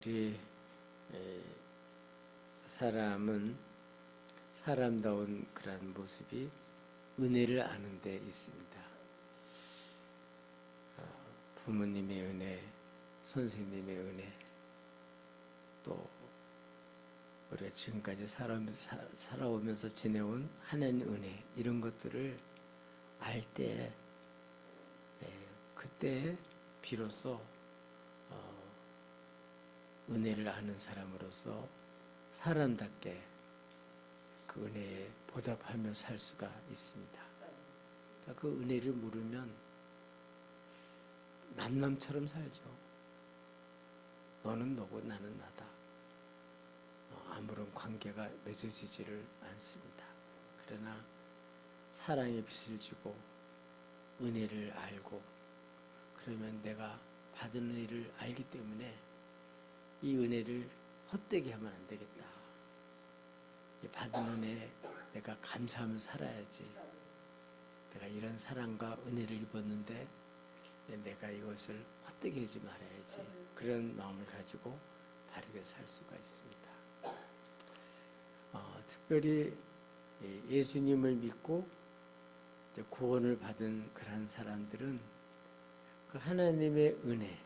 우리 사람은 사람다운 그런 모습이 은혜를 아는 데 있습니다. 부모님의 은혜, 선생님의 은혜, 또 우리가 지금까지 살아오면서 지내온 하나님 은혜, 이런 것들을 알 때 그때 비로소 은혜를 아는 사람으로서 사람답게 그 은혜에 보답하며 살 수가 있습니다. 그 은혜를 모르면 남남처럼 살죠. 너는 너고 나는 나다. 아무런 관계가 맺어지지를 않습니다. 그러나 사랑의 빛을 지고 은혜를 알고, 그러면 내가 받은 은혜를 알기 때문에 이 은혜를 헛되게 하면 안 되겠다. 이 받은 은혜에 내가 감사하며 살아야지. 내가 이런 사랑과 은혜를 입었는데 내가 이것을 헛되게 하지 말아야지. 그런 마음을 가지고 바르게 살 수가 있습니다. 특별히 예수님을 믿고 구원을 받은 그런 사람들은 그 하나님의 은혜를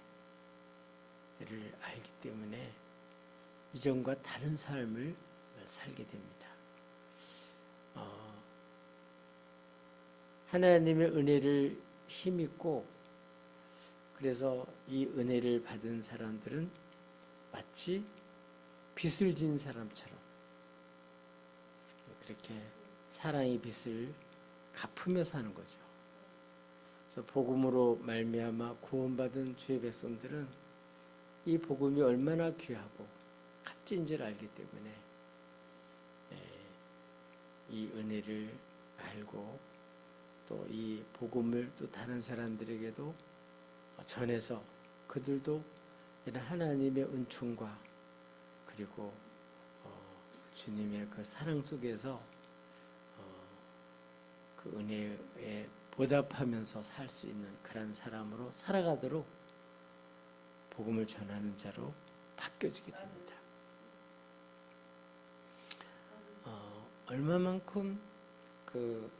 알기 때문에 이전과 다른 삶을 살게 됩니다. 하나님의 은혜를 힘입고, 그래서 이 은혜를 받은 사람들은 마치 빚을 진 사람처럼 그렇게 사랑의 빚을 갚으며 사는 거죠. 그래서 복음으로 말미암아 구원받은 주의 백성들은 이 복음이 얼마나 귀하고 값진 줄 알기 때문에 이 은혜를 알고 또 이 복음을 또 다른 사람들에게도 전해서 그들도 이런 하나님의 은총과 그리고 주님의 그 사랑 속에서 그 은혜에 보답하면서 살 수 있는 그런 사람으로 살아가도록 복음을 전하는 자로 바뀌어지게 됩니다. 얼마만큼 그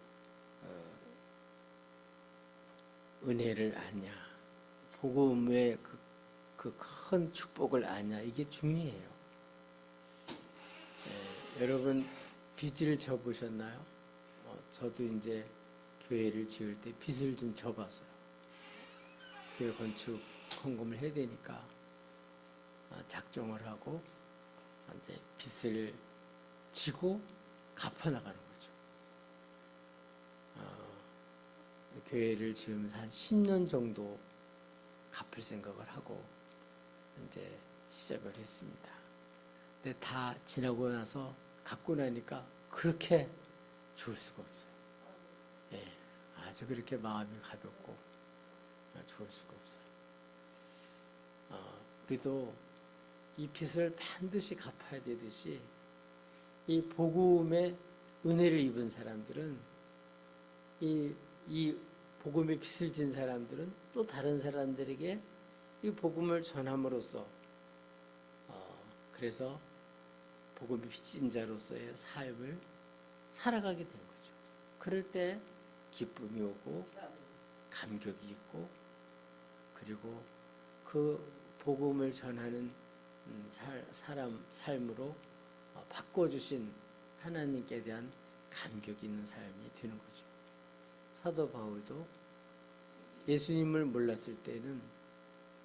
은혜를 아냐, 복음의 그 큰 축복을 아냐, 이게 중요해요. 여러분 빚을 져보셨나요? 저도 이제 교회를 지을 때 빚을 좀 져봤어요. 교회 건축 헌금을 해야 되니까 작정을 하고 이제 빚을 지고 갚아나가는 거죠. 교회를 지으면서 한 10년 정도 갚을 생각을 하고 이제 시작을 했습니다. 근데 다 지나고 나서 갚고 나니까 그렇게 좋을 수가 없어요. 아주 그렇게 마음이 가볍고 좋을 수가 없어요. 우리도 이 빚을 반드시 갚아야 되듯이 이 복음의 은혜를 입은 사람들은 이 복음의 빚을 진 사람들은 또 다른 사람들에게 이 복음을 전함으로써 그래서 복음의 빚진 자로서의 삶을 살아가게 된 거죠. 그럴 때 기쁨이 오고 감격이 있고, 그리고 그 복음을 전하는 삶으로 바꿔주신 하나님께 대한 감격이 있는 삶이 되는 거죠. 사도 바울도 예수님을 몰랐을 때는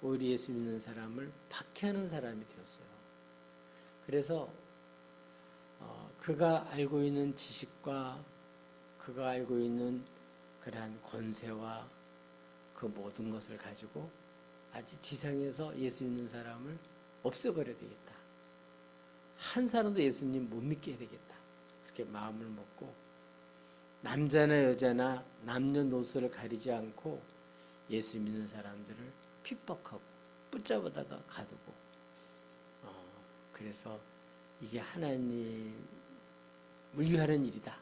오히려 예수 믿는 사람을 박해하는 사람이 되었어요. 그래서 그가 알고 있는 지식과 그가 알고 있는 그러한 권세와 그 모든 것을 가지고 아직 지상에서 예수 믿는 사람을 없애버려야 되겠다. 한 사람도 예수님 못 믿게 해야 되겠다. 그렇게 마음을 먹고 남자나 여자나 남녀노소를 가리지 않고 예수 믿는 사람들을 핍박하고 붙잡아다가 가두고, 그래서 이게 하나님을 위하는 일이다.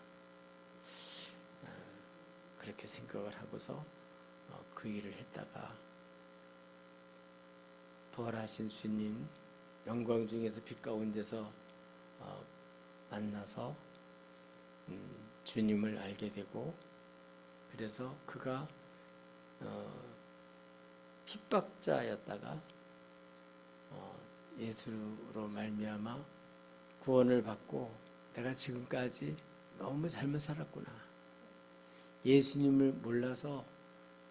그렇게 생각을 하고서 그 일을 했다가 부활하신 주님 영광 중에서 빛 가운데서 만나서 주님을 알게 되고, 그래서 그가 핍박자였다가 예수로 말미암아 구원을 받고, 내가 지금까지 너무 잘못 살았구나, 예수님을 몰라서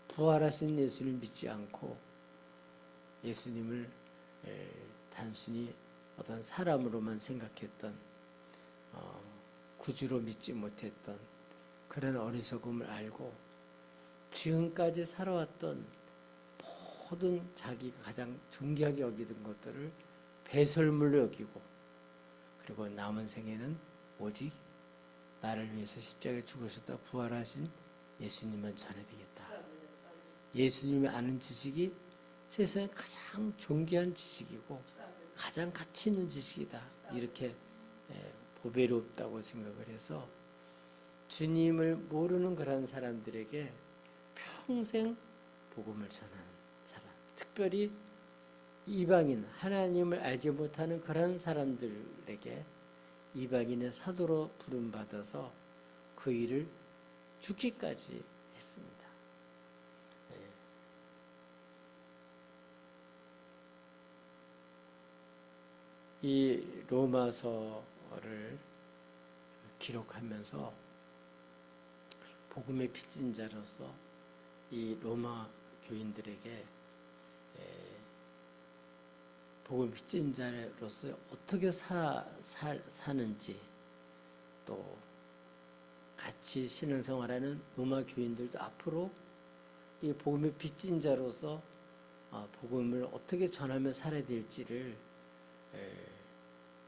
부활하신 예수님을 믿지 않고 예수님을 단순히 어떤 사람으로만 생각했던, 구주로 믿지 못했던 그런 어리석음을 알고 지금까지 살아왔던 모든 자기가 가장 존귀하게 여기던 것들을 배설물로 여기고, 그리고 남은 생에는 오직 나를 위해서 십자가에 죽으셨다 부활하신 예수님만 전해야 되겠다. 예수님을 아는 지식이 세상에 가장 존귀한 지식이고 가장 가치 있는 지식이다, 이렇게 보배롭다고 생각을 해서 주님을 모르는 그런 사람들에게 평생 복음을 전하는 사람, 특별히 이방인, 하나님을 알지 못하는 그런 사람들에게 이방인의 사도로 부름받아서 그 일을 죽기까지 했습니다. 이 로마서를 기록하면서 복음의 빚진 자로서 이 로마 교인들에게 복음의 빚진 자로서 어떻게 사는지, 또 같이 신앙생활하는 로마 교인들도 앞으로 이 복음의 빚진 자로서 복음을 어떻게 전하며 살아야 될지를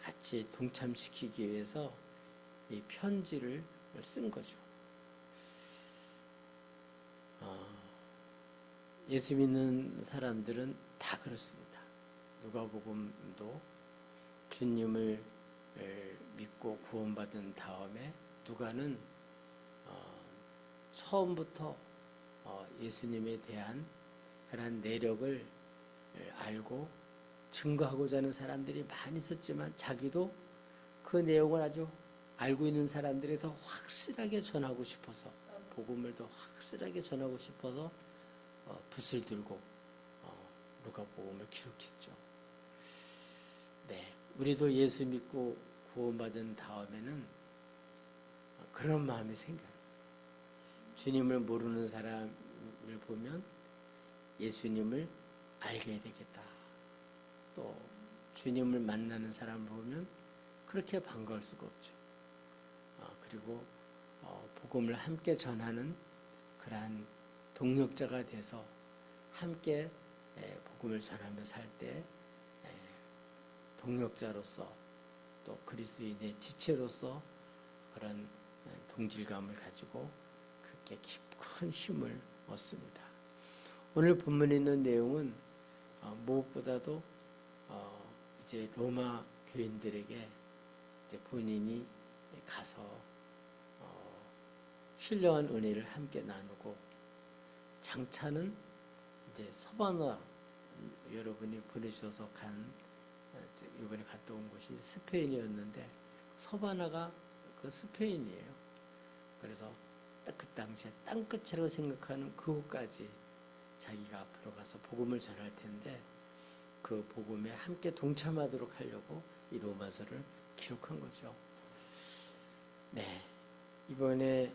같이 동참시키기 위해서 이 편지를 쓴 거죠. 예수 믿는 사람들은 다 그렇습니다. 누가복음도 주님을 믿고 구원받은 다음에 누가는 처음부터 예수님에 대한 그런 내력을 알고 증거하고자 하는 사람들이 많이 있었지만, 자기도 그 내용을 아주 알고 있는 사람들이 더 확실하게 전하고 싶어서, 복음을 더 확실하게 전하고 싶어서 붓을 들고 누가복음을 기록했죠. 네, 우리도 예수 믿고 구원받은 다음에는 그런 마음이 생겨요. 주님을 모르는 사람을 보면 예수님을 알게 되겠다. 또 주님을 만나는 사람을 보면 그렇게 반가울 수가 없죠. 그리고 복음을 함께 전하는 그러한 동력자가 돼서 함께 복음을 전하며 살 때 동력자로서, 또 그리스도인의 지체로서 그런 동질감을 가지고 그렇게 큰 힘을 얻습니다. 오늘 본문에 있는 내용은 무엇보다도 이제 로마 교인들에게 이제 본인이 가서 신령한 은혜를 함께 나누고, 장차는 이제 서바나, 여러분이 보내주셔서 이번에 갔다 온 곳이 스페인이었는데, 서바나가 그 스페인이에요. 그래서 딱 그 당시에 땅끝이라고 생각하는 그곳까지 자기가 앞으로 가서 복음을 전할 텐데, 그 복음에 함께 동참하도록 하려고 이 로마서를 기록한 거죠. 네, 이번에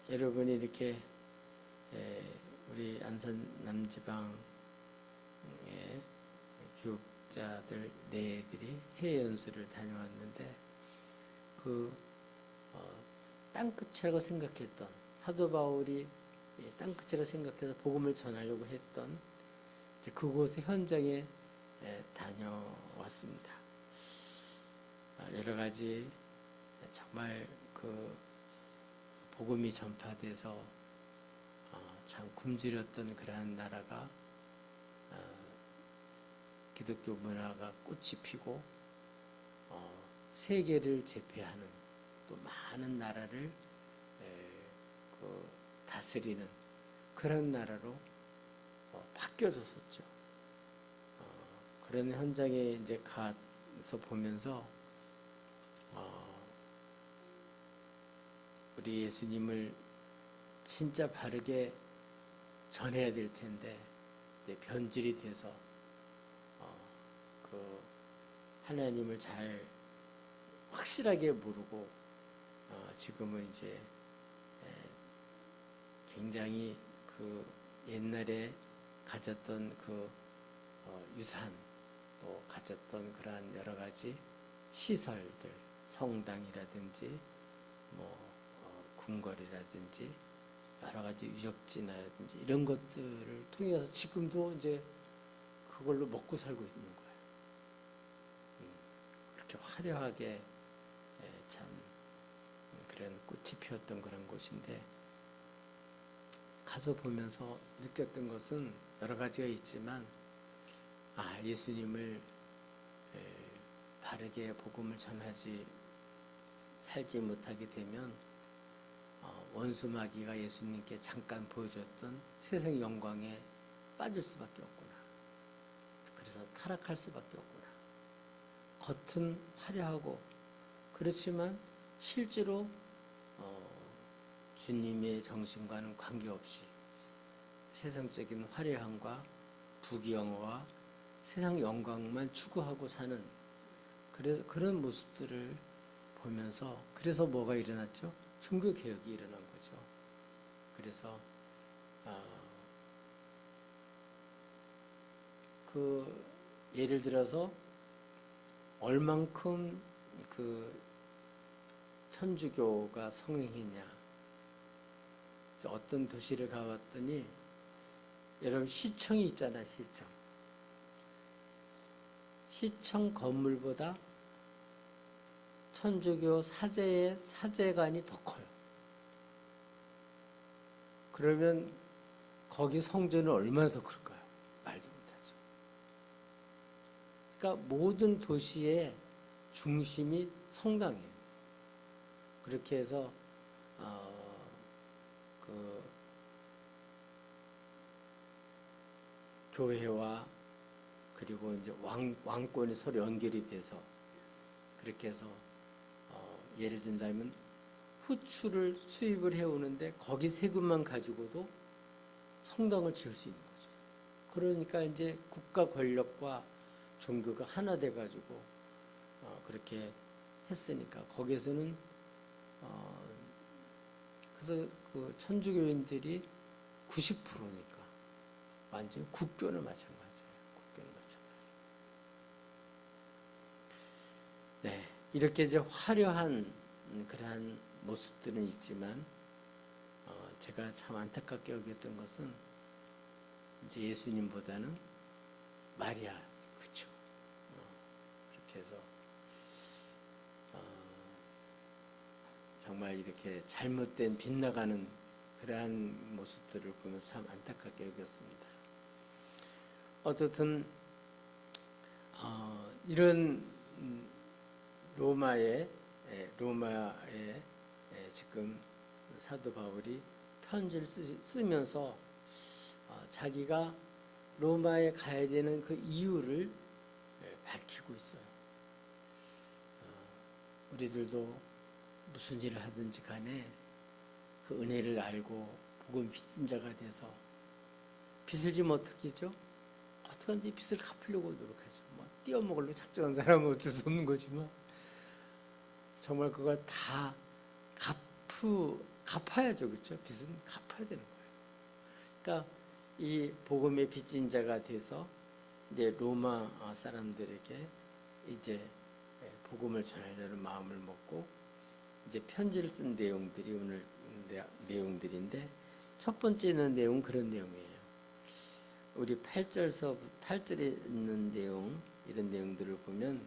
여러분이 이렇게 우리 안산 남지방의 교육자들 네들이 해외 연수를 다녀왔는데, 그 땅끝이라고 생각했던, 사도 바울이 땅끝이라고 생각해서 복음을 전하려고 했던 그곳의 현장에 다녀왔습니다. 여러 가지 정말 그 복음이 전파돼서 참 굶주렸던 그러한 나라가 기독교 문화가 꽃이 피고 세계를 제패하는, 또 많은 나라를 다스리는 그런 나라로 바뀌어졌었죠. 그런 현장에 이제 보면서 우리 예수님을 진짜 바르게 전해야 될 텐데 이제 변질이 돼서 그 하나님을 잘 확실하게 모르고 지금은 이제 굉장히 그 옛날에 가졌던 그 유산 또 가졌던 그러한 여러 가지 시설들, 성당이라든지 뭐 궁궐이라든지 여러 가지 유적지라든지 이런 것들을 통해서 지금도 이제 그걸로 먹고 살고 있는 거예요. 그렇게 화려하게 참 그런 꽃이 피었던 그런 곳인데 가서 보면서 느꼈던 것은 여러 가지가 있지만 예수님을 바르게 복음을 전하지 살지 못하게 되면 원수 마귀가 예수님께 잠깐 보여줬던 세상 영광에 빠질 수밖에 없구나. 그래서 타락할 수밖에 없구나. 겉은 화려하고 그렇지만 실제로 주님의 정신과는 관계없이 세상적인 화려함과 부귀영화와 세상 영광만 추구하고 사는 그래서 그런 모습들을 보면서 그래서 뭐가 일어났죠? 종교개혁이 일어난 거죠. 그래서 그 예를 들어서 얼만큼 그 천주교가 성행했냐. 어떤 도시를 가봤더니 여러분 시청이 있잖아요. 시청 건물보다 천주교 사제의 사제관이 더 커요. 그러면 거기 성전은 얼마나 더 클까요? 말도 못하죠. 그러니까 모든 도시의 중심이 성당이에요. 그렇게 해서 그 교회와 그리고 이제 왕권이 서로 연결이 돼서 그렇게 해서 예를 든다면 후추를 수입을 해오는데 거기 세금만 가지고도 성당을 지을 수 있는 거죠. 그러니까 이제 국가 권력과 종교가 하나 돼가지고 그렇게 했으니까 거기에서는 그래서 그 천주교인들이 90%니까 완전 국교는 마찬가지예요. 네, 이렇게 이제 화려한 그러한 모습들은 있지만 제가 참 안타깝게 여겼던 것은 이제 예수님보다는 마리아, 그렇죠? 그렇게 해서 정말 이렇게 잘못된 빗나가는 그러한 모습들을 보면서 참 안타깝게 여겼습니다. 어쨌든 이런 로마에 지금 사도 바울이 편지를 쓰면서 자기가 로마에 가야 되는 그 이유를 밝히고 있어요. 우리들도 무슨 일을 하든지 간에 그 은혜를 알고 복음 빚진 자가 돼서 빚을 지면 어떻게 하죠? 어떻게든지 빚을 갚으려고 노력하죠. 뭐 띄어먹으려고 작정한 사람은 어쩔 수 없는 거지만 정말 그걸 다 갚아야죠. 그렇죠? 빚은 갚아야 되는 거예요. 그러니까 이 복음의 빚진 자가 돼서 이제 로마 사람들에게 이제 복음을 전하려는 마음을 먹고 이제 편지를 쓴 내용들이 오늘 내용들인데 첫 번째는 내용 그런 내용이에요. 우리 8절에 있는 내용 이런 내용들을 보면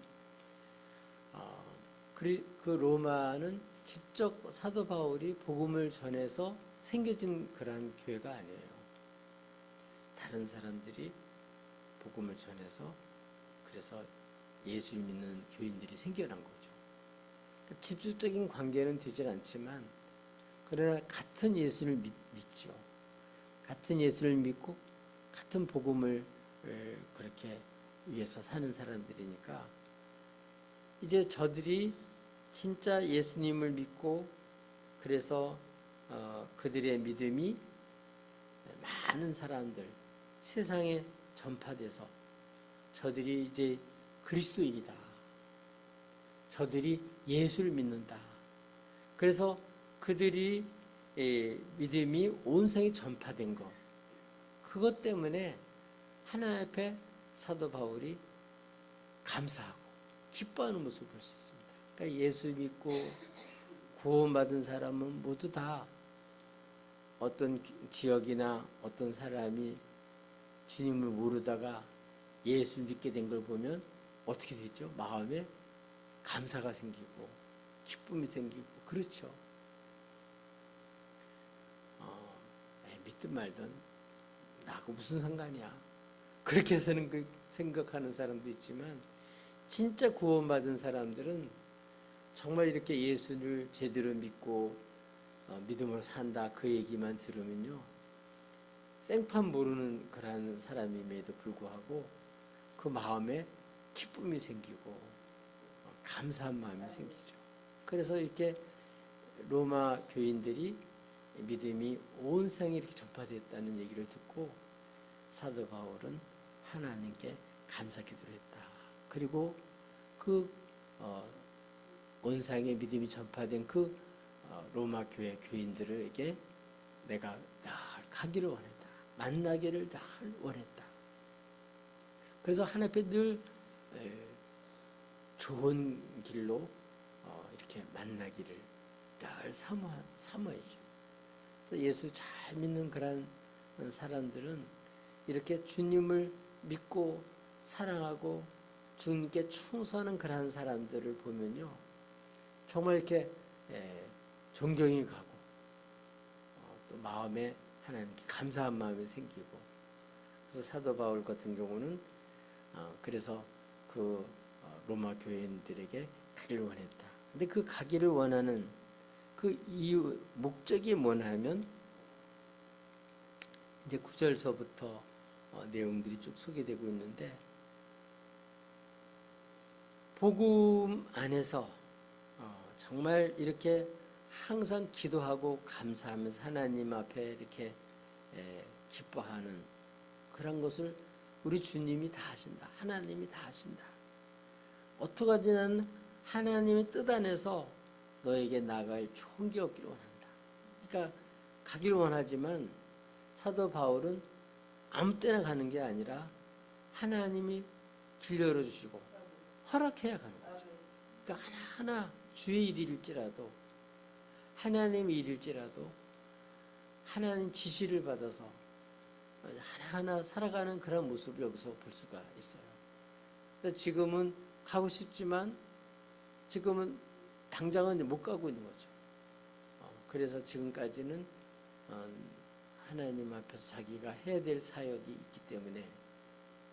그 로마는 직접 사도 바울이 복음을 전해서 생겨진 그런 교회가 아니에요. 다른 사람들이 복음을 전해서 그래서 예수 믿는 교인들이 생겨난 거죠. 그러니까 직접적인 관계는 되질 않지만 그러나 같은 예수를 믿죠. 같은 예수를 믿고 같은 복음을 그렇게 위해서 사는 사람들이니까 이제 저들이 진짜 예수님을 믿고 그래서 그들의 믿음이 많은 사람들 세상에 전파돼서 저들이 이제 그리스도인이다. 저들이 예수를 믿는다. 그래서 그들이 믿음이 온 세상에 전파된 것. 그것 때문에 하나님 앞에 사도 바울이 감사하고 기뻐하는 모습을 볼 수 있습니다. 그러니까 예수 믿고 구원받은 사람은 모두 다 어떤 지역이나 어떤 사람이 주님을 모르다가 예수를 믿게 된 걸 보면 어떻게 되죠? 마음에 감사가 생기고 기쁨이 생기고 그렇죠. 믿든 말든 나하고 무슨 상관이야. 그렇게 해서는 생각하는 사람도 있지만 진짜 구원받은 사람들은 정말 이렇게 예수를 제대로 믿고 믿음으로 산다 그 얘기만 들으면요. 생판 모르는 그런 사람임에도 불구하고 그 마음에 기쁨이 생기고 감사한 마음이 생기죠. 그래서 이렇게 로마 교인들이 믿음이 온 세상에 이렇게 전파됐다는 얘기를 듣고 사도 바울은 하나님께 감사 기도를 했다. 그리고 그 온 세상에 믿음이 전파된 그 로마 교회 교인들에게 내가 늘 가기를 원했다. 만나기를 늘 원했다. 그래서 하나님 앞에 늘 좋은 길로 이렇게 만나기를 늘 사모하죠. 그래서 예수 잘 믿는 그런 사람들은 이렇게 주님을 믿고 사랑하고 주님께 충성하는 그런 사람들을 보면요. 정말 이렇게 존경이 가고 또 마음에 하나님께 감사한 마음이 생기고 그래서 사도 바울 같은 경우는 그래서 그 로마 교인들에게 가기를 원했다. 근데 그 가기를 원하는 그 이유 목적이 뭐냐면 이제 9절서부터 내용들이 쭉 소개되고 있는데 복음 안에서 정말 이렇게 항상 기도하고 감사하면서 하나님 앞에 이렇게 기뻐하는 그런 것을 우리 주님이 다 하신다. 하나님이 다 하신다. 어떻게 하지는 하나님의 뜻 안에서 너에게 나갈 좋은 게 없기를 원한다. 그러니까 가기를 원하지만 사도 바울은 아무 때나 가는 게 아니라 하나님이 길 열어주시고 허락해야 가는 거죠. 그러니까 하나하나 주의 일일지라도 하나님의 일일지라도 하나님 지시를 받아서 하나하나 살아가는 그런 모습을 여기서 볼 수가 있어요. 그래서 지금은 가고 싶지만 지금은 당장은 못 가고 있는 거죠. 그래서 지금까지는 하나님 앞에서 자기가 해야 될 사역이 있기 때문에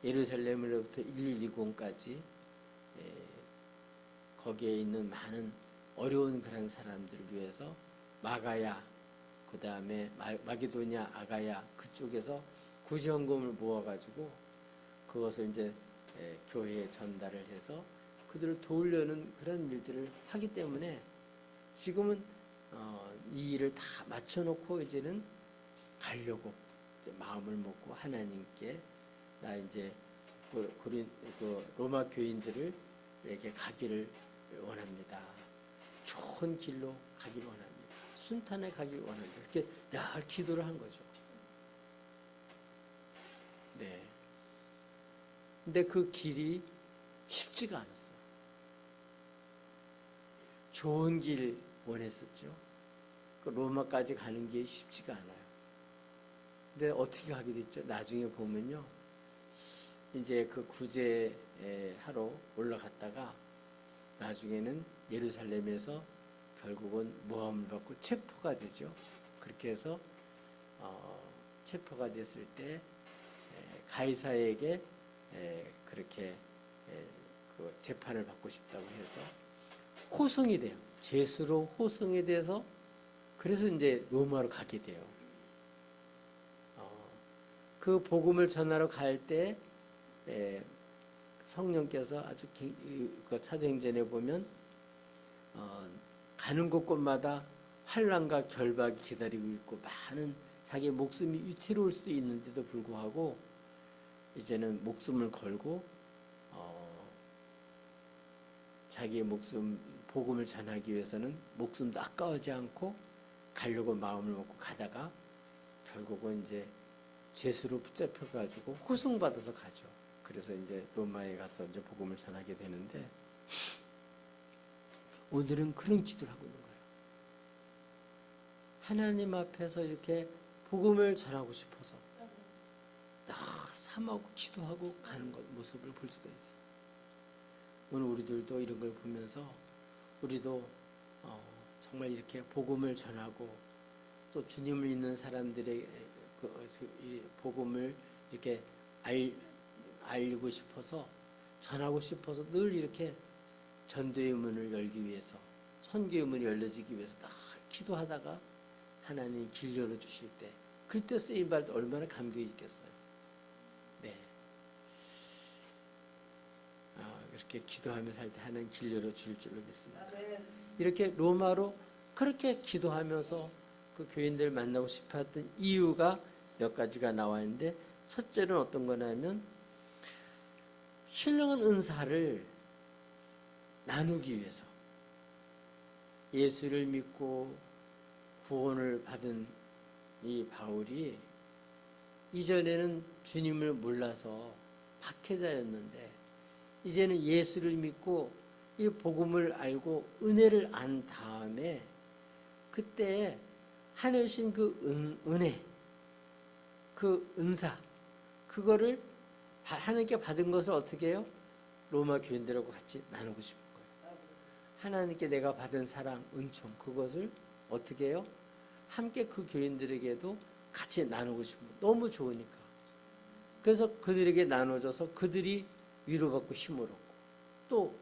예루살렘으로부터 1120까지 거기에 있는 많은 어려운 그런 사람들을 위해서 마가야, 그 다음에 마게도냐, 아가야 그쪽에서 구제헌금을 모아가지고 그것을 이제 교회에 전달을 해서 그들을 도우려는 그런 일들을 하기 때문에 지금은 이 일을 다 맞춰놓고 이제는 가려고 이제 마음을 먹고 하나님께 나 이제 그 로마 교인들을 이렇게 가기를 원합니다. 좋은 길로 가기를 원합니다. 순탄에 가기를 원합니다. 이렇게 늘 기도를 한 거죠. 네. 근데 그 길이 쉽지가 않았어요. 좋은 길 원했었죠. 그 로마까지 가는 게 쉽지가 않아요. 근데 어떻게 가게 됐죠? 나중에 보면요. 이제 그 구제하러 올라갔다가 나중에는 예루살렘에서 결국은 모함을 받고 체포가 되죠. 그렇게 해서 체포가 됐을 때 가이사에게 그렇게 그 재판을 받고 싶다고 해서 호송이 돼요. 죄수로 호송이 돼서 그래서 이제 로마로 가게 돼요. 그 복음을 전하러 갈 때 성령께서 아주 그 사도행전에 보면 가는 곳곳마다 환난과 결박이 기다리고 있고 많은 자기의 목숨이 위태로울 수도 있는데도 불구하고 이제는 목숨을 걸고 자기의 목숨 복음을 전하기 위해서는 목숨도 아까워하지 않고 가려고 마음을 먹고 가다가 결국은 이제 죄수로 붙잡혀 가지고 호송받아서 가죠. 그래서 이제 로마에 가서 이제 복음을 전하게 되는데 오늘은 그런 기도를 하고 있는 거예요. 하나님 앞에서 이렇게 복음을 전하고 싶어서 늘 삼하고 기도하고 가는 것 모습을 볼 수가 있어요. 오늘 우리들도 이런 걸 보면서 우리도 정말 이렇게 복음을 전하고 또 주님을 믿는 사람들의 복음을 이렇게 알리고 싶어서 전하고 싶어서 늘 이렇게 전도의 문을 열기 위해서 선교의 문이 열려지기 위해서 늘 기도하다가 하나님이 길 열어주실 때 그때 쓰임받을 때 얼마나 감격이 있겠어요. 네. 그렇게 기도하며 살 때 하나님 길 열어줄 줄로 믿습니다. 이렇게 로마로 그렇게 기도하면서 그 교인들을 만나고 싶었던 이유가 몇 가지가 나와 있는데 첫째는 어떤 거냐면 신령한 은사를 나누기 위해서 예수를 믿고 구원을 받은 이 바울이 이전에는 주님을 몰라서 박해자였는데 이제는 예수를 믿고 이 복음을 알고 은혜를 안 다음에 그때 하나님 주신 그 은혜, 그 은사, 그거를 하나님께 받은 것을 어떻게 해요? 로마 교인들하고 같이 나누고 싶은 거예요. 하나님께 내가 받은 사랑, 은총, 그것을 어떻게 해요? 함께 그 교인들에게도 같이 나누고 싶은 거예요. 너무 좋으니까. 그래서 그들에게 나눠줘서 그들이 위로받고 힘을 얻고 또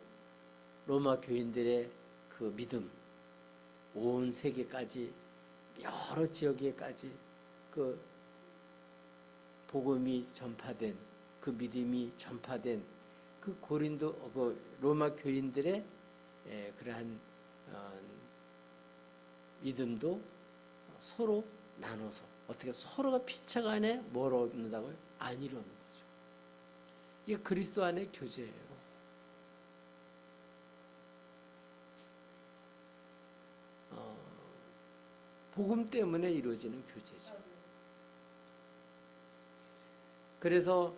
로마 교인들의 그 믿음, 온 세계까지 여러 지역에까지 그 복음이 전파된 그 믿음이 전파된 그 고린도 그 로마 교인들의 그러한 믿음도 서로 나눠서 어떻게 서로가 피차가 안에 뭘 얻는다고요? 안위를 얻는 거죠. 이게 그리스도 안의 교제예요. 복음 때문에 이루어지는 교제죠. 그래서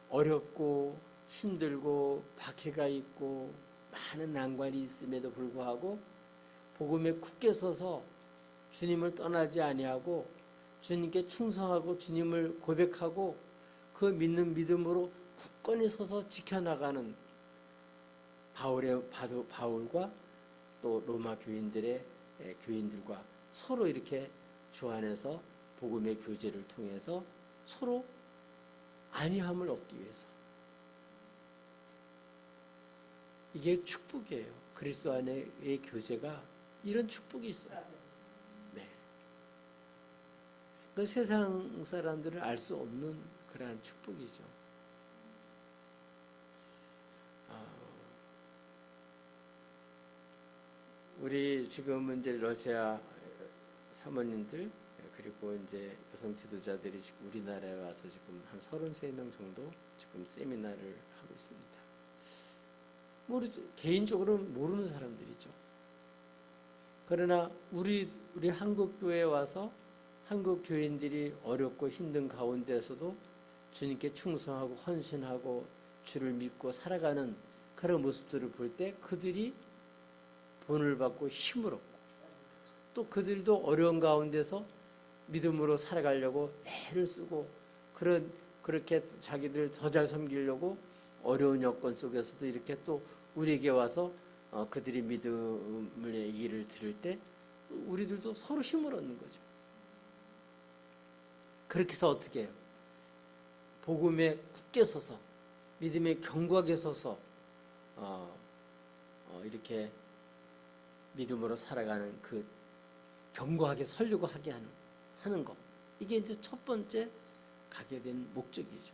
어렵고 힘들고 박해가 있고 많은 난관이 있음에도 불구하고 복음에 굳게 서서 주님을 떠나지 아니하고 주님께 충성하고 주님을 고백하고 그 믿는 믿음으로 굳건히 서서 지켜나가는 바울과 또 로마 교인들과 서로 이렇게 주 안에서 복음의 교제를 통해서 서로 안위함을 얻기 위해서 이게 축복이에요. 그리스도 안의 교제가 이런 축복이 있어요. 네. 그 세상 사람들은 알 수 없는 그러한 축복이죠. 우리 지금은 이제 러시아 사모님들 그리고 이제 여성 지도자들이 지금 우리나라에 와서 지금 한 33명 정도 지금 세미나를 하고 있습니다. 개인적으로는 모르는 사람들이죠. 그러나 우리 한국 교회에 와서 한국 교인들이 어렵고 힘든 가운데서도 주님께 충성하고 헌신하고 주를 믿고 살아가는 그런 모습들을 볼 때 그들이 본을 받고 힘을 얻고 또 그들도 어려운 가운데서 믿음으로 살아가려고 애를 쓰고 그렇게 자기들 더 잘 섬기려고 어려운 여건 속에서도 이렇게 또 우리에게 와서 그들이 믿음의 얘기를 들을 때 우리들도 서로 힘을 얻는 거죠. 그렇게 해서 어떻게 해요? 복음에 굳게 서서 믿음에 견고하게 서서 이렇게 믿음으로 살아가는 그 견고하게 서려고 하게 하는 것. 이게 이제 첫 번째 가게 된 목적이죠.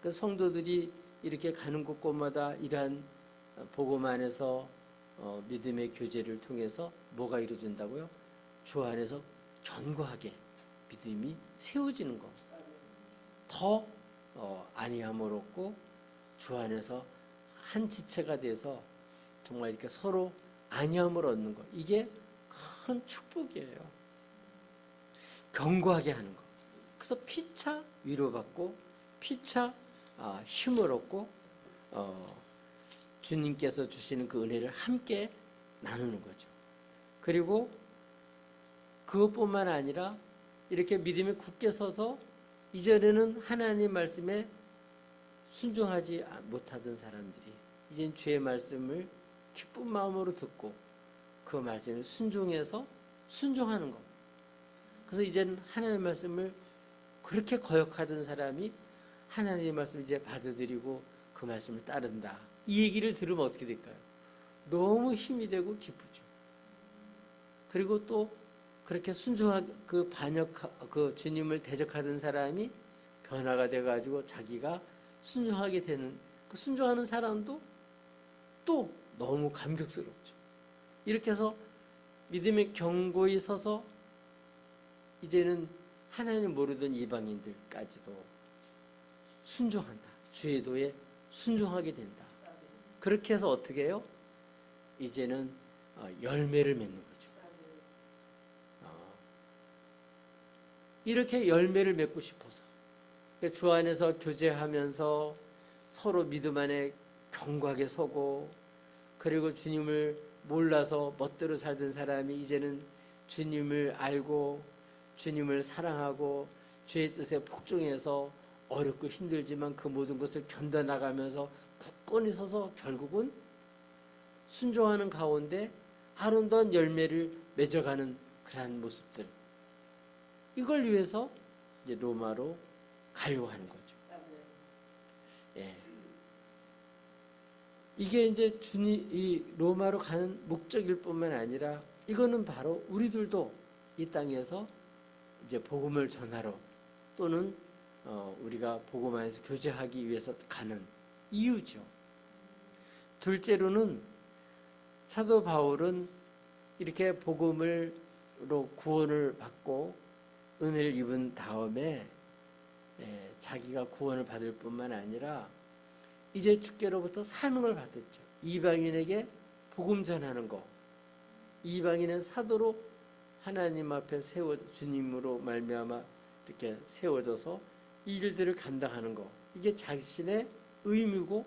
그 성도들이 이렇게 가는 곳곳마다 이러한 복음 안에서 믿음의 교제를 통해서 뭐가 이루어진다고요? 주 안에서 견고하게 믿음이 세워지는 것. 더 안위함을 얻고 주 안에서 한 지체가 돼서 정말 이렇게 서로 안위함을 얻는 것. 이게 큰 축복이에요. 견고하게 하는 것. 그래서 피차 위로받고 피차 힘을 얻고 주님께서 주시는 그 은혜를 함께 나누는 거죠. 그리고 그것뿐만 아니라 이렇게 믿음에 굳게 서서 이전에는 하나님 말씀에 순종하지 못하던 사람들이 이젠 주의 말씀을 기쁜 마음으로 듣고 그 말씀에 순종해서 순종하는 것. 그래서 이제는 하나님의 말씀을 그렇게 거역하던 사람이 하나님의 말씀을 이제 받아들이고 그 말씀을 따른다. 이 얘기를 들으면 어떻게 될까요? 너무 힘이 되고 기쁘죠. 그리고 또 그렇게 순종한 그 주님을 대적하던 사람이 변화가 돼가지고 자기가 순종하게 되는 그 순종하는 사람도 또 너무 감격스럽죠. 이렇게 해서 믿음의 견고히 서서 이제는 하나님 모르던 이방인들까지도 순종한다. 주의 도에 순종하게 된다. 그렇게 해서 어떻게 해요? 이제는 열매를 맺는 거죠. 이렇게 열매를 맺고 싶어서 주 안에서 교제하면서 서로 믿음 안에 견고하게 서고 그리고 주님을 몰라서 멋대로 살던 사람이 이제는 주님을 알고 주님을 사랑하고 주의 뜻에 복종해서 어렵고 힘들지만 그 모든 것을 견뎌나가면서 굳건히 서서 결국은 순종하는 가운데 아름다운 열매를 맺어가는 그러한 모습들. 이걸 위해서 이제 로마로 가려고 하는 거죠. 예. 이게 이제 이 로마로 가는 목적일 뿐만 아니라 이거는 바로 우리들도 이 땅에서 이제 복음을 전하러 또는 우리가 복음 안에서 교제하기 위해서 가는 이유죠. 둘째로는 사도 바울은 이렇게 복음으로 구원을 받고 은혜를 입은 다음에 자기가 구원을 받을 뿐만 아니라 이제 주께로부터 사명을 받았죠. 이방인에게 복음 전하는 거. 이방인은 사도로 하나님 앞에 주님으로 말미암아 이렇게 세워져서 이 일들을 감당하는 거. 이게 자신의 의무고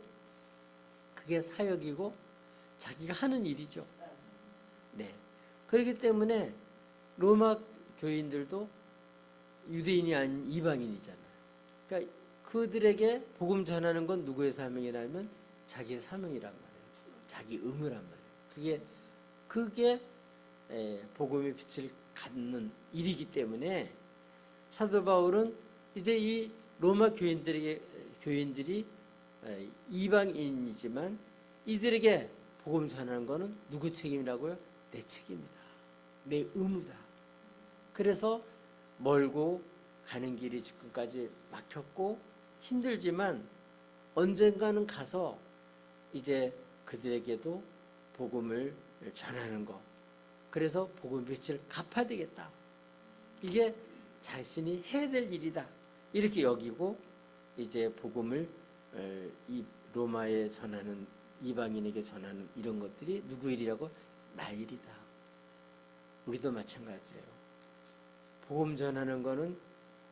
그게 사역이고 자기가 하는 일이죠. 네. 그렇기 때문에 로마 교인들도 유대인이 아닌 이방인이잖아요. 그러니까 그들에게 복음 전하는 건 누구의 사명이라면 자기의 사명이란 말이에요. 자기 의무란 말이에요. 그게 복음의 빛을 갖는 일이기 때문에 사도 바울은 이제 이 로마 교인들이 이방인이지만 이들에게 복음 전하는 거는 누구 책임이라고요? 내 책임이다. 내 의무다. 그래서 멀고 가는 길이 지금까지 막혔고 힘들지만 언젠가는 가서 이제 그들에게도 복음을 전하는 거. 그래서 복음의 빛을 갚아야 되겠다. 이게 자신이 해야 될 일이다. 이렇게 여기고 이제 복음을 이 로마에 전하는 이방인에게 전하는 이런 것들이 누구 일이라고? 나 일이다. 우리도 마찬가지예요. 복음 전하는 거는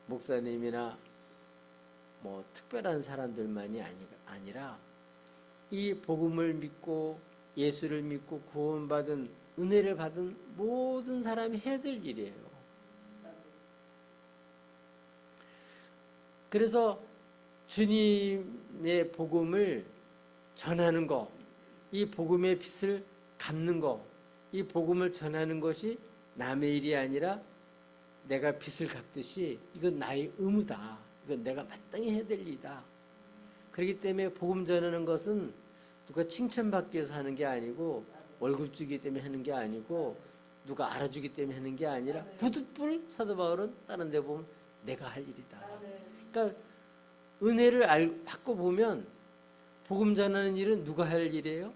목사님이나 뭐 특별한 사람들만이 아니라 이 복음을 믿고 예수를 믿고 구원받은 은혜를 받은 모든 사람이 해야 될 일이에요. 그래서 주님의 복음을 전하는 거, 이 복음의 빛을 갚는 거, 이 복음을 전하는 것이 남의 일이 아니라 내가 빛을 갚듯이 이건 나의 의무다. 이건 내가 마땅히 해야 될 일이다. 그렇기 때문에 복음 전하는 것은 누가 칭찬받기 위해서 하는 게 아니고 월급 주기 때문에 하는 게 아니고 누가 알아주기 때문에 하는 게 아니라 부득불 사도 바울은 다른 데 보면 내가 할 일이다. 그러니까 은혜를 받고 보면 복음 전하는 일은 누가 할 일이에요?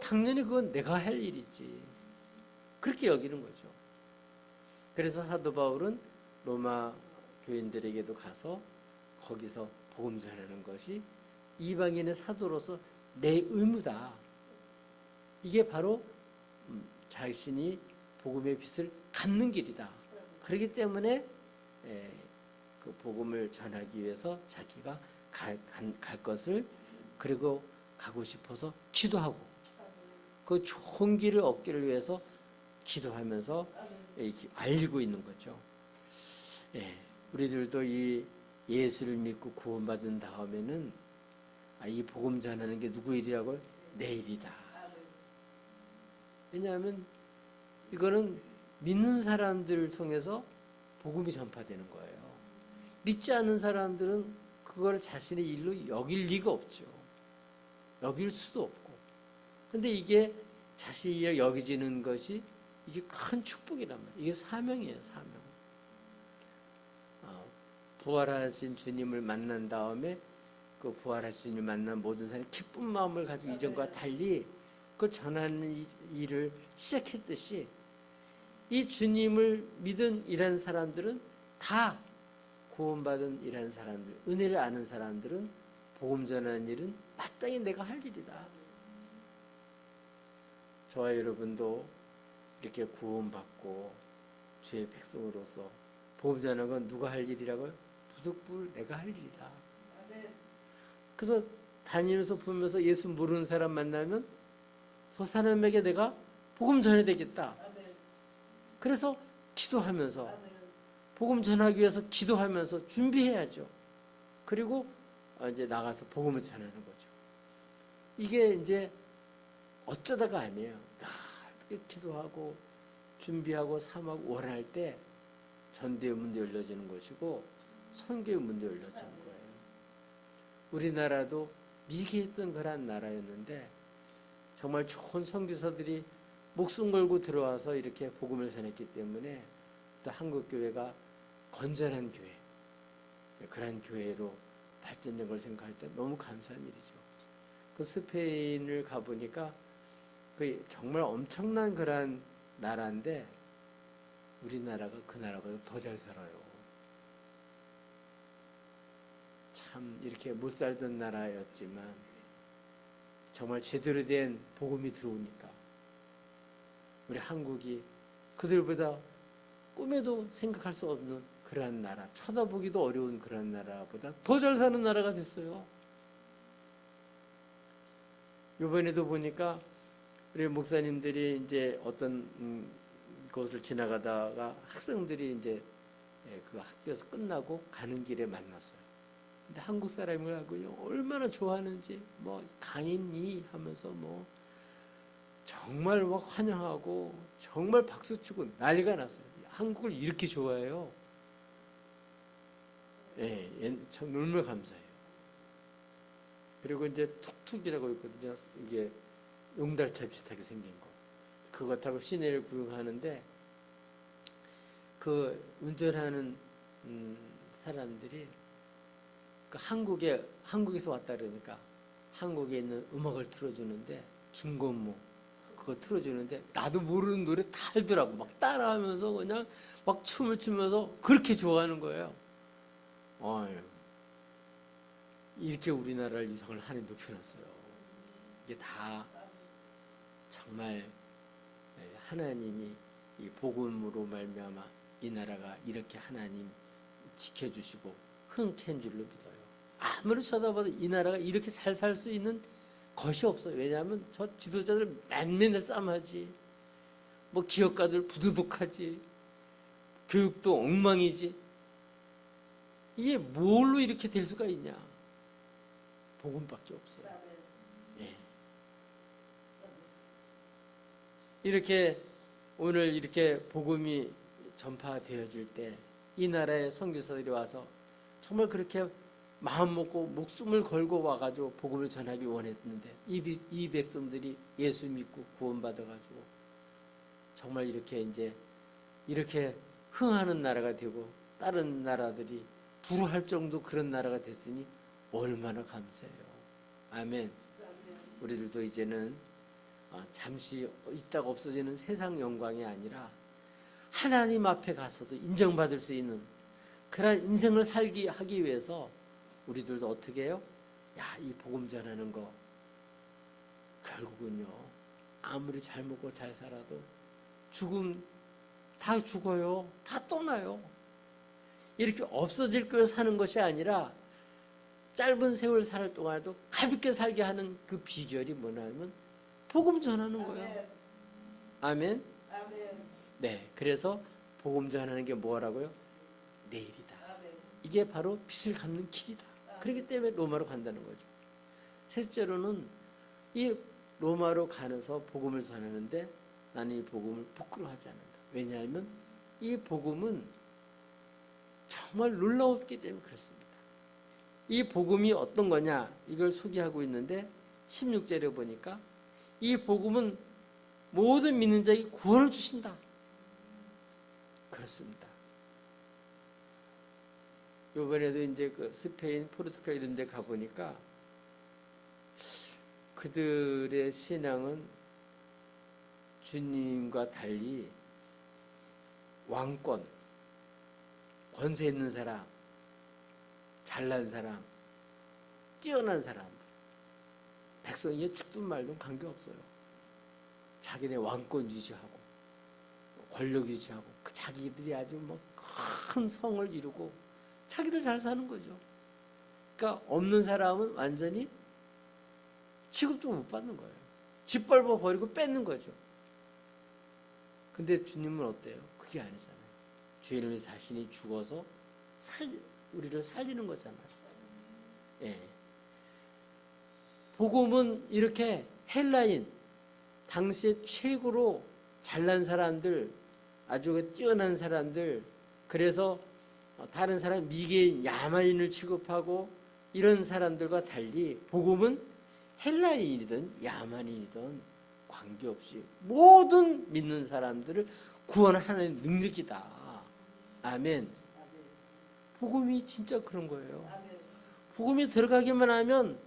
당연히 그건 내가 할 일이지. 그렇게 여기는 거죠. 그래서 사도 바울은 로마 교인들에게도 가서 거기서 복음 전하는 것이 이방인의 사도로서 내 의무다. 이게 바로 자신이 복음의 빛을 갖는 길이다. 그렇기 때문에 그 복음을 전하기 위해서 자기가 갈 것을, 그리고 가고 싶어서 기도하고 그 좋은 길을 얻기를 위해서 기도하면서 이렇게 알리고 있는 거죠. 우리들도 이 예수를 믿고 구원받은 다음에는 이 복음 전하는 게 누구 일이라고요? 내 일이다. 왜냐하면 이거는 믿는 사람들을 통해서 복음이 전파되는 거예요. 믿지 않는 사람들은 그걸 자신의 일로 여길 리가 없죠. 여길 수도 없고. 근데 이게 자신이 일로 여기지는 것이 이게 큰 축복이란 말이에요. 이게 사명이에요, 사명. 부활하신 주님을 만난 다음에 그 부활하신 주님을 만난 모든 사람이 기쁜 마음을 가지고 이전과 달리 그걸 전하는 일을 시작했듯이 이 주님을 믿은 이런 사람들은 다 구원받은 이런 사람들, 은혜를 아는 사람들은 복음 전하는 일은 마땅히 내가 할 일이다. 저와 여러분도 이렇게 구원받고 주의 백성으로서 복음 전하는 건 누가 할 일이라고요? 부득불 내가 할 일이다. 그래서 다니면서 보면서 예수 모르는 사람 만나면 저 사람에게 내가 복음 전해야 되겠다. 그래서 기도하면서 복음 전하기 위해서 기도하면서 준비해야죠. 그리고 이제 나가서 복음을 전하는 거죠. 이게 이제 어쩌다가 아니에요. 이렇게 기도하고 준비하고 삼하고 원할 때 전도의 문도 열려지는 것이고 선교의 문도 열려지는 거예요. 우리나라도 미개했던 그런 나라였는데 정말 좋은 선교사들이 목숨 걸고 들어와서 이렇게 복음을 전했기 때문에 또 한국 교회가 건전한 교회, 그런 교회로 발전된 걸 생각할 때 너무 감사한 일이죠. 그 스페인을 가보니까 그 정말 엄청난 그런 나라인데 우리나라가 그 나라보다 더 잘 살아요. 참 이렇게 못 살던 나라였지만 정말 제대로 된 복음이 들어오니까 우리 한국이 그들보다 꿈에도 생각할 수 없는 그러한 나라, 쳐다보기도 어려운 그런 나라보다 더 잘 사는 나라가 됐어요. 이번에도 보니까 우리 목사님들이 이제 어떤 곳을 지나가다가 학생들이 이제 그 학교에서 끝나고 가는 길에 만났어요. 근데 한국 사람을 하고요 얼마나 좋아하는지 뭐 강인이 하면서 뭐 정말 막 환영하고 정말 박수치고 난리가 났어요. 한국을 이렇게 좋아해요. 참 너무 감사해요. 그리고 이제 툭툭이라고 있거든요. 이게 용달차 비슷하게 생긴 거. 그거 타고 시내를 구경하는데 그 운전하는 사람들이 그 한국에서 왔다 그러니까 한국에 있는 음악을 틀어주는데 김건모 그거 틀어주는데 나도 모르는 노래 다 알더라고. 막 따라하면서 그냥 막 춤을 추면서 그렇게 좋아하는 거예요. 이렇게 우리나라를 이상을 하늘 높여놨어요. 이게 다 정말 하나님이 이 복음으로 말미암아 이 나라가 이렇게 하나님 지켜주시고 흔쾌한 줄로 믿어요. 아무리 쳐다봐도 이 나라가 이렇게 잘 살 수 있는 것이 없어요. 왜냐하면 저 지도자들 맨날 싸움하지, 뭐 기업가들 부두둑하지, 교육도 엉망이지. 이게 뭘로 이렇게 될 수가 있냐? 복음밖에 없어요. 이렇게 오늘 이렇게 복음이 전파되어질 때 이 나라의 선교사들이 와서 정말 그렇게 마음 먹고 목숨을 걸고 와가지고 복음을 전하기 원했는데 이 백성들이 예수 믿고 구원받아가지고 정말 이렇게 이제 이렇게 흥하는 나라가 되고 다른 나라들이 부러할 정도 그런 나라가 됐으니 얼마나 감사해요. 아멘. 우리들도 이제는 잠시 있다가 없어지는 세상 영광이 아니라 하나님 앞에 가서도 인정받을 수 있는 그런 인생을 하기 위해서 우리들도 어떻게 해요? 야, 이 복음 전하는 거 결국은요, 아무리 잘 먹고 잘 살아도 다 죽어요. 다 떠나요. 이렇게 없어질 거에 사는 것이 아니라 짧은 세월 살 동안에도 가볍게 살게 하는 그 비결이 뭐냐면 복음 전하는 거예요. 아멘. 네, 그래서 복음 전하는 게 뭐라고요? 내일이다. 이게 바로 빚을 갚는 길이다. 그렇기 때문에 로마로 간다는 거죠. 셋째로는 이 로마로 가면서 복음을 전하는데 나는 이 복음을 부끄러워하지 않는다. 왜냐하면 이 복음은 정말 놀라웠기 때문에 그렇습니다. 이 복음이 어떤 거냐 이걸 소개하고 있는데 16절에 보니까 이 복음은 모든 믿는 자에게 구원을 주신다. 그렇습니다. 이번에도 이제 그 스페인, 포르투갈 이런 데 가보니까 그들의 신앙은 주님과 달리 왕권, 권세 있는 사람, 잘난 사람, 뛰어난 사람, 백성이 죽든 말든 관계없어요. 자기네 왕권 유지하고 권력 유지하고 그 자기들이 아주 뭐 큰 성을 이루고 자기들 잘 사는 거죠. 그러니까 없는 사람은 완전히 취급도 못 받는 거예요. 짓밟아 버리고 뺏는 거죠. 근데 주님은 어때요? 그게 아니잖아요. 주의 이름에 자신이 죽어서 우리를 살리는 거잖아요. 예. 복음은 이렇게 헬라인, 당시에 최고로 잘난 사람들, 아주 뛰어난 사람들, 그래서 다른 사람 미개인, 야만인을 취급하고 이런 사람들과 달리 복음은 헬라인이든 야만인이든 관계없이 모든 믿는 사람들을 구원하는 능력이다. 아멘. 복음이 진짜 그런 거예요. 복음이 들어가기만 하면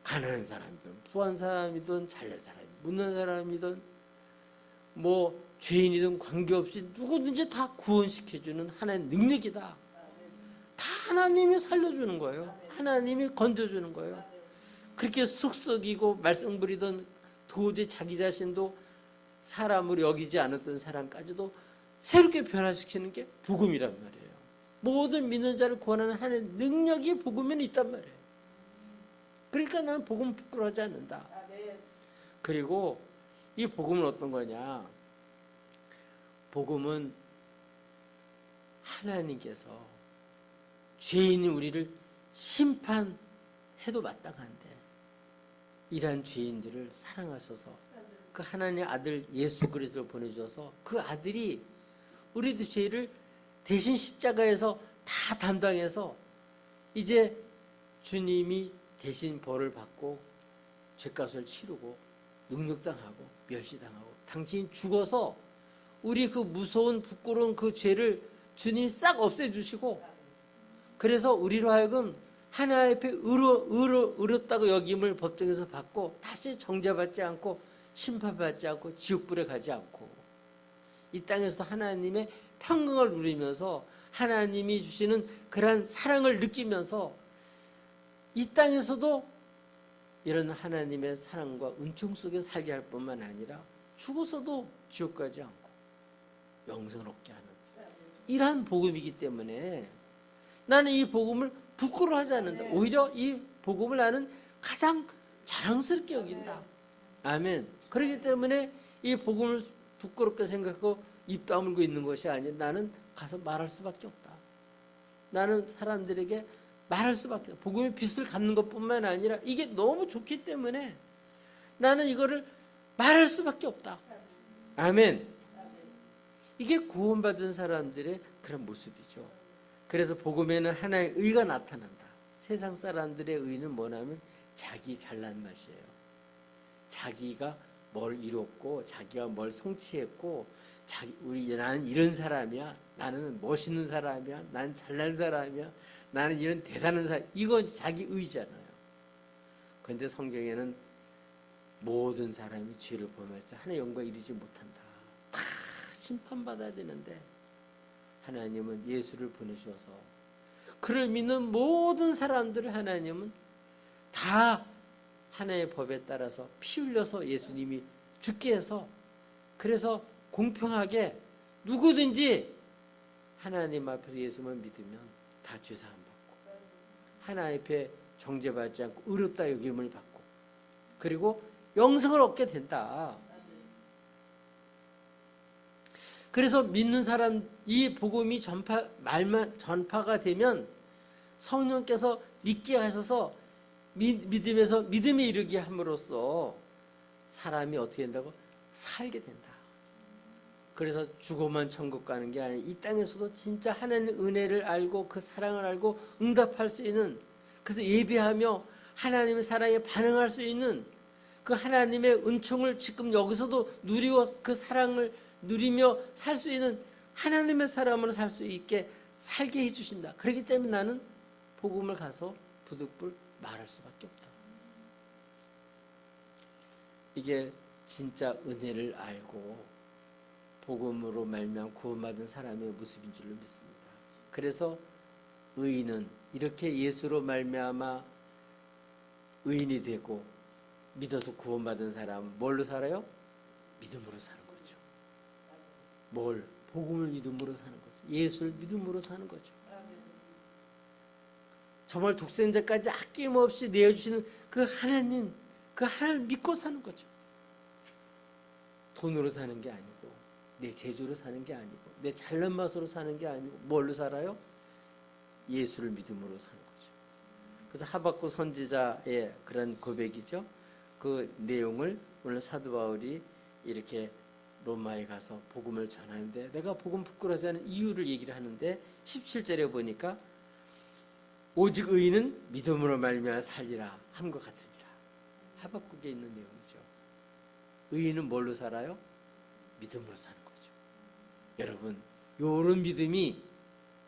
가난한 사람이든 부한 사람이든 잘난 사람이든 묻는 사람이든 뭐 죄인이든 관계없이 누구든지 다 구원시켜주는 하나의 능력이다. 다 하나님이 살려주는 거예요. 하나님이 건져주는 거예요. 그렇게 쑥썩이고 말썽부리던 도저히 자기 자신도 사람으로 여기지 않았던 사람까지도 새롭게 변화시키는 게 복음이란 말이에요. 모든 믿는 자를 구원하는 하나의 능력이 복음에는 있단 말이에요. 그러니까 나는 복음 부끄러워하지 않는다. 그리고 이 복음은 어떤 거냐? 복음은 하나님께서 죄인인 우리를 심판해도 마땅한데 이러한 죄인들을 사랑하셔서 그 하나님의 아들 예수 그리스도를 보내주셔서 그 아들이 우리들 죄를 대신 십자가에서 다 담당해서 이제 주님이 대신 벌을 받고 죄값을 치르고 능력당하고 멸시당하고 당신이 죽어서 우리 그 무서운 부끄러운 그 죄를 주님이 싹 없애주시고 그래서 우리로 하여금 하나님 앞에 의롭다고 여김을 법정에서 받고 다시 정죄받지 않고 심판받지 않고 지옥불에 가지 않고 이 땅에서도 하나님의 평강을 누리면서 하나님이 주시는 그러한 사랑을 느끼면서 이 땅에서도 이런 하나님의 사랑과 은총 속에 살게 할 뿐만 아니라 죽어서도 지옥 가지 않고 영생을 얻게 하는 이러한 복음이기 때문에 나는 이 복음을 부끄러워하지 않는다. 오히려 이 복음을 나는 가장 자랑스럽게 여긴다. 아멘. 그렇기 때문에 이 복음을 부끄럽게 생각하고 입 다물고 있는 것이 아니라 나는 가서 말할 수밖에 없다. 나는 사람들에게 말할 수밖에 없다. 복음의 빚을 갚는 것뿐만 아니라 이게 너무 좋기 때문에 나는 이거를 말할 수밖에 없다. 아멘. 이게 구원받은 사람들의 그런 모습이죠. 그래서 복음에는 하나의 의가 나타난다. 세상 사람들의 의는 뭐냐면 자기 잘난 맛이에요. 자기가 뭘 이뤘고 자기가 뭘 성취했고 나는 이런 사람이야. 나는 멋있는 사람이야. 나는 잘난 사람이야. 나는 이런 대단한 사람. 이건 자기 의잖아요. 그런데 성경에는 모든 사람이 죄를 범해서 하나님의 영광에 이르지 못한다. 다 심판받아야 되는데 하나님은 예수를 보내주셔서 그를 믿는 모든 사람들을 하나님은 다 하나님의 법에 따라서 피 흘려서 예수님이 죽게 해서, 그래서 공평하게 누구든지 하나님 앞에서 예수만 믿으면 다 죄사함 받고 하나님 앞에 정죄받지 않고 의롭다 여김을 받고 그리고 영생을 얻게 된다. 그래서 믿는 사람, 이 복음이 전파가 되면 성령께서 믿게 하셔서 믿음에서 믿음에 이르게 함으로써 사람이 어떻게 된다고? 살게 된다. 그래서 죽어만 천국 가는 게 아니라 이 땅에서도 진짜 하나님의 은혜를 알고 그 사랑을 알고 응답할 수 있는, 그래서 예배하며 하나님의 사랑에 반응할 수 있는 그 하나님의 은총을 지금 여기서도 누리고 그 사랑을 누리며 살 수 있는 하나님의 사람으로 살 수 있게 살게 해주신다. 그렇기 때문에 나는 복음을 가서 부득불 말할 수밖에 없다. 이게 진짜 은혜를 알고 복음으로 말미암아 구원받은 사람의 모습인 줄로 믿습니다. 그래서 의인은 이렇게 예수로 말미암아 의인이 되고 믿어서 구원받은 사람은 뭘로 살아요? 믿음으로 사는 거죠. 뭘? 복음을 믿음으로 사는 거죠. 예수를 믿음으로 사는 거죠. 정말 독생자까지 아낌없이 내어주시는 그 하나님, 그 하나님을 믿고 사는 거죠. 돈으로 사는 게 아니고 내 재주로 사는 게 아니고 내 잘난 맛으로 사는 게 아니고 뭘로 살아요? 예수를 믿음으로 사는 거죠. 그래서 하박국 선지자의 그런 고백이죠. 그 내용을 오늘 사도 바울이 이렇게 로마에 가서 복음을 전하는데, 내가 복음 부끄러워하지 않은 이유를 얘기를 하는데 17절에 보니까 오직 의인은 믿음으로 말미암아 살리라 함과 같으니라. 하박국에 있는 내용이죠. 의인은 뭘로 살아요? 믿음으로 사는 거죠. 여러분, 요런 믿음이,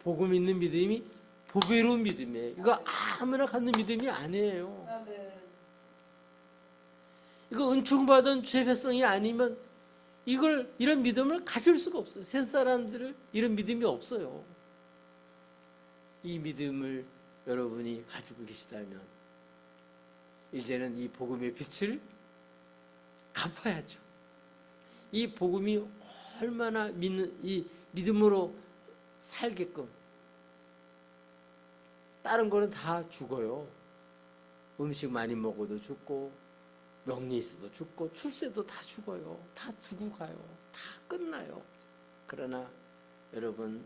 복음 있는 믿음이 보배로운 믿음이에요. 이거 아무나 갖는 믿음이 아니에요. 이거 은총받은 죄배성이 아니면 이런 믿음을 가질 수가 없어요. 세상 사람들을 이런 믿음이 없어요. 이 믿음을 여러분이 가지고 계시다면 이제는 이 복음의 빛을 갚아야죠. 이 복음이 얼마나 이 믿음으로 살게끔, 다른 거는 다 죽어요. 음식 많이 먹어도 죽고 명리 있어도 죽고 출세도 다 죽어요. 다 두고 가요. 다 끝나요. 그러나 여러분,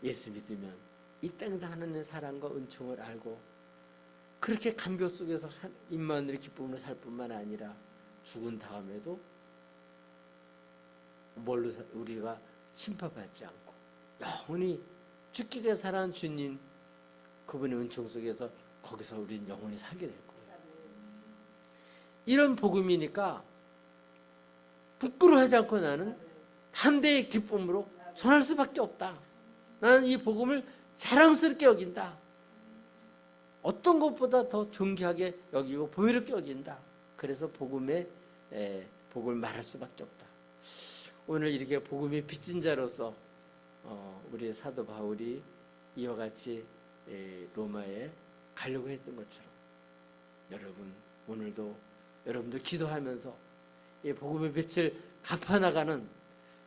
예수 믿으면 이 땅에서 하나님의 사랑과 은총을 알고 그렇게 감격 속에서 임마누엘 기쁨으로 살 뿐만 아니라 죽은 다음에도 뭘로 우리가 심판받지 않고 영원히 죽기가 살아난 주님, 그분의 은총 속에서 거기서 우리는 영원히 살게 될 거예요. 이런 복음이니까 부끄러워하지 않고 나는 담대의 기쁨으로 전할 수밖에 없다. 나는 이 복음을 자랑스럽게 여긴다. 어떤 것보다 더 존귀하게 여기고 보이롭게 여긴다. 그래서 복음을 말할 수밖에 없다. 오늘 이렇게 복음의 빚진 자로서 우리 사도 바울이 이와 같이 로마에 가려고 했던 것처럼 여러분, 오늘도 여러분들 기도하면서 이 복음의 빛을 갚아나가는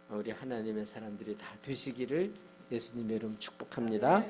우리 하나님의 사람들이 다 되시기를 예수님의 이름 축복합니다.